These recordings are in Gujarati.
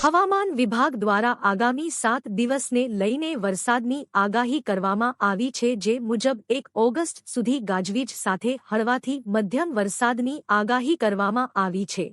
હવામાન વિભાગ દ્વારા આગામી 7 દિવસને લઈને વરસાદની આગાહી કરવામાં આવી છે, જે મુજબ 1 ઓગસ્ટ સુધી ગાજવીજ સાથે હળવાથી મધ્યમ વરસાદની આગાહી કરવામાં આવી છે।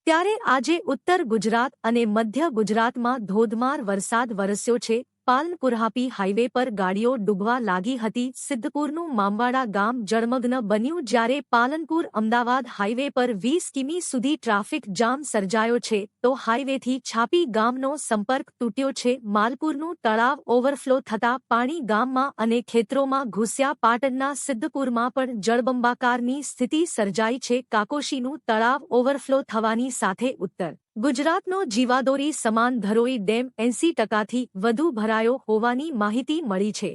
ત્યારે આજે ઉત્તર ગુજરાત અને મધ્ય ગુજરાતમાં ધોધમાર વરસાદ વરસ્યો છે। પાલનપુર-હાપી હાઈવે પર ગાડીઓ ડૂબવા લાગી હતી। સિદ્ધપુરનું મામવાડા ગામ જળમગ્ન બન્યું, જ્યારે પાલનપુર-અમદાવાદ હાઈવે પર 20 કિમી સુધી ટ્રાફિક જામ સર્જાયો છે, તો હાઈવેથી છાપી ગામનો સંપર્ક તૂટ્યો છે। માલપુરનું તળાવ ઓવરફ્લો થતાં પાણી ગામમાં અને ખેતરોમાં ઘૂસ્યા। પાટણના સિદ્ધપુરમાં પણ જળબંબાકારની સ્થિતિ સર્જાઈ છે। કાકોશીનું તળાવ ઓવરફ્લો થવાની સાથે ઉત્તર ગુજરાતનો જીવાદોરી સમાન ધરોઈ ડેમ 80%થી વધુ ભરાયો હોવાની માહિતી મળી છે।